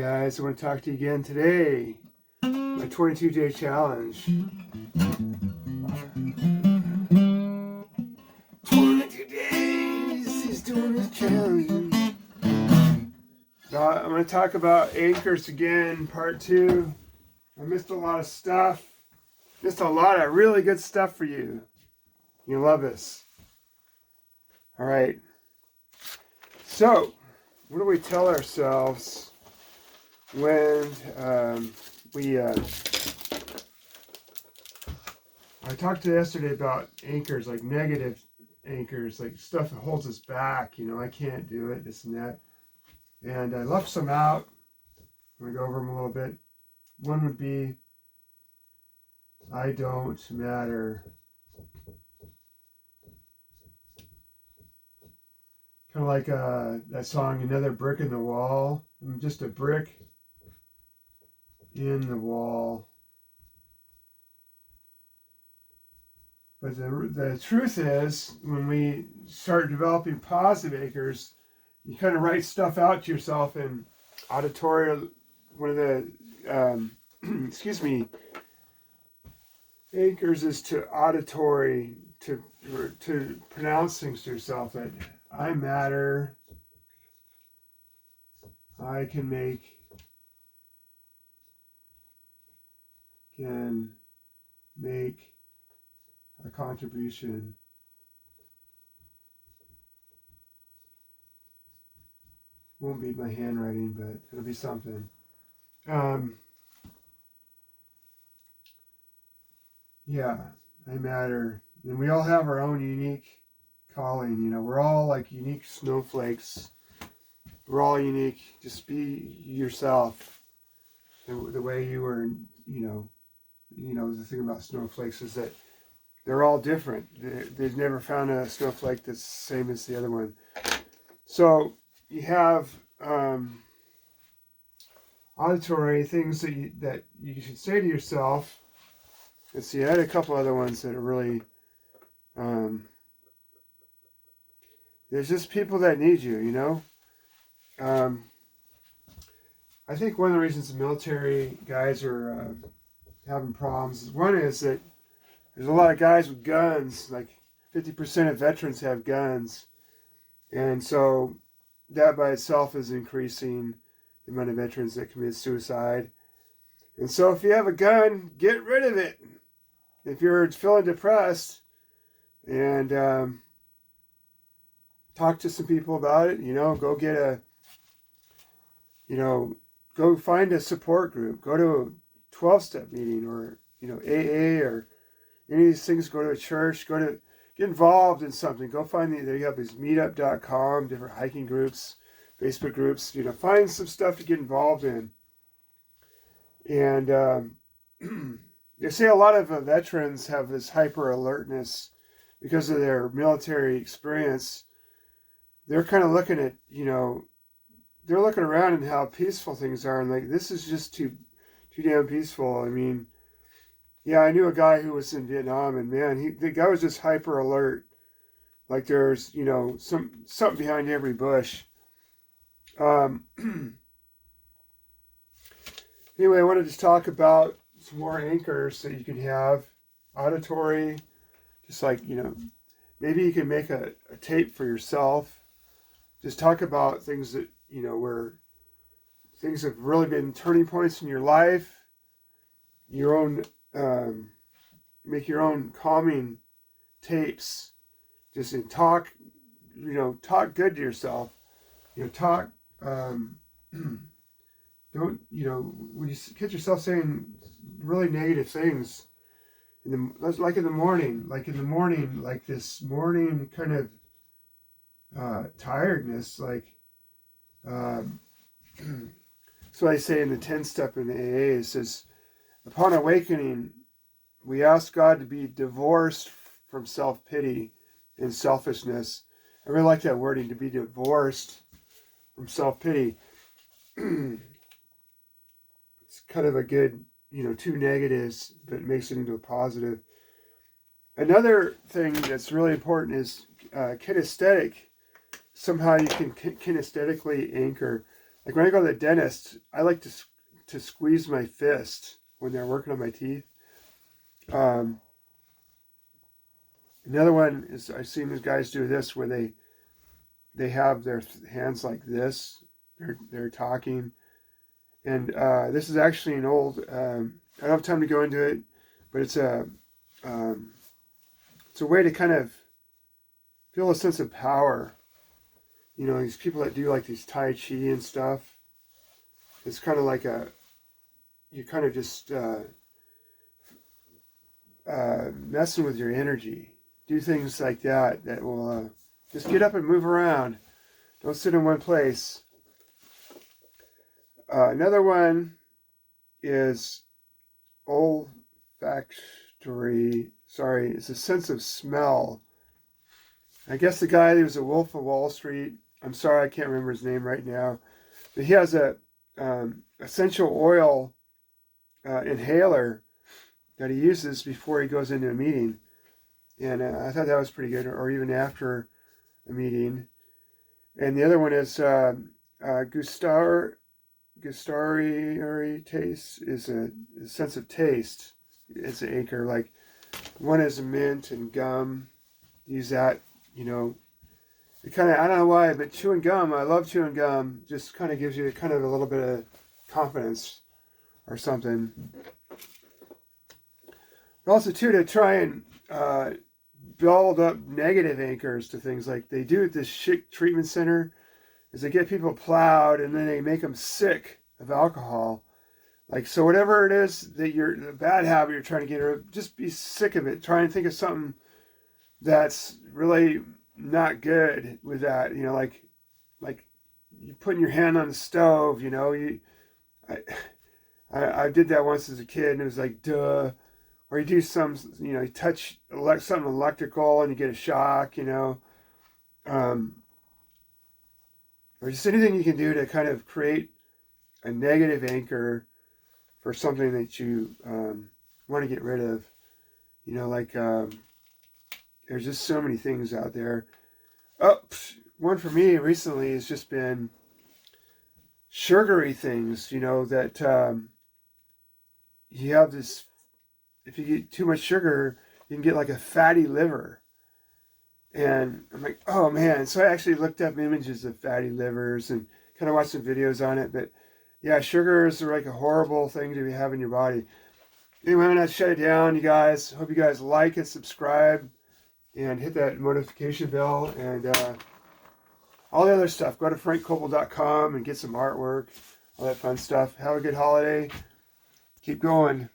guys, I want to talk to you again today. My 22-day challenge. 22 days he's doing his challenge. I'm going to talk about anchors again, part 2. I missed a lot of stuff. Missed a lot of really good stuff for you. You love this. All right. So, what do we tell ourselves when I talked to yesterday about anchors, like negative anchors, like stuff that holds us back. You know, I can't do it, this and that. And I left some out. I'm going to go over them a little bit. One would be, I don't matter. Kind of like that song, Another Brick in the Wall. I'm just a brick in the wall. But the truth is, when we start developing positive anchors, you kind of write stuff out to yourself in auditory. One of the, anchors is to auditory, to pronounce things to yourself that I matter, I can make a contribution. Won't be my handwriting, but it'll be something. Yeah, I matter. And we all have our own unique calling. You know, we're all like unique snowflakes. We're all unique. Just be yourself. The way you were, you know, the thing about snowflakes is that they're all different. They've never found a snowflake that's the same as the other one. So you have auditory things that you should say to yourself. Let's see, I had a couple other ones that are really, there's just people that need you, you know. I think one of the reasons the military guys are having problems is, one is that there's a lot of guys with guns, like 50% of veterans have guns. And so that by itself is increasing the amount of veterans that commit suicide. And so if you have a gun, get rid of it. If you're feeling depressed, and talk to some people about it, you know, go get go find a support group, go to a 12-step meeting, or, you know, AA, or any of these things, go to a church, get involved in something. Go find there you have these meetup.com, different hiking groups, Facebook groups, you know, find some stuff to get involved in. And they say a lot of veterans have this hyper alertness because of their military experience. They're kind of looking at, you know, they're looking around and how peaceful things are, and like, this is just too damn peaceful. I mean, yeah, I knew a guy who was in Vietnam, and man, the guy was just hyper alert. Like there's, you know, something behind every bush. Anyway, I wanted to talk about some more anchors that you can have. Auditory, just like, you know, maybe you can make a tape for yourself. Just talk about things that, you know, where things have really been turning points in your life. Your own, make your own calming tapes. Just talk good to yourself. You know, talk, don't, you know, when you catch yourself saying really negative things, like in the morning, like this morning kind of tiredness, like, so I say in the 10-step in the AA, it says, upon awakening, we ask God to be divorced from self-pity and selfishness. I really like that wording, to be divorced from self-pity. It's kind of a good, you know, two negatives, but it makes it into a positive. Another thing that's really important is kinesthetic. Somehow you can kinesthetically anchor. Like when I go to the dentist, I like to squeeze my fist when they're working on my teeth. Um, Another one is I've seen these guys do this where they have their hands like this. They're talking, and this is actually an old. I don't have time to go into it, but um, it's a way to kind of feel a sense of power. You know, these people that do like these Tai Chi and stuff. It's kind of like you kind of just messing with your energy. Do things like that that will just get up and move around. Don't sit in one place. Another one is olfactory. Sorry, it's a sense of smell. I guess the guy who was a Wolf of Wall Street. I'm sorry, I can't remember his name right now, but he has a essential oil inhaler that he uses before he goes into a meeting, and I thought that was pretty good, or even after a meeting. And the other one is gustatory taste is a sense of taste. It's an anchor. Like one is mint and gum. Use that, you know. It kind of, I don't know why, but chewing gum, I love chewing gum. Just kind of gives you kind of a little bit of confidence or something. Also, too, to try and build up negative anchors to things like they do at this Schick treatment center, is they get people plowed and then they make them sick of alcohol. Like, so whatever it is that the bad habit you're trying to get rid of, just be sick of it. Try and think of something that's really not good with that. You know, like you putting your hand on the stove. You know, I did that once as a kid, and it was like, duh. Or you do you touch something electrical and you get a shock. You know, or just anything you can do to kind of create a negative anchor for something that you want to get rid of. You know, like there's just so many things out there. Oh, one for me recently has just been sugary things, you know, that you have this, if you get too much sugar, you can get like a fatty liver. And I'm like, oh man. So I actually looked up images of fatty livers and kind of watched some videos on it. But yeah, sugar is like a horrible thing to have in your body. Anyway, I'm going to shut it down, you guys. Hope you guys like and subscribe and hit that notification bell and all the other stuff. Go to frankcopel.com and get some artwork, all that fun stuff. Have a good holiday. Keep going.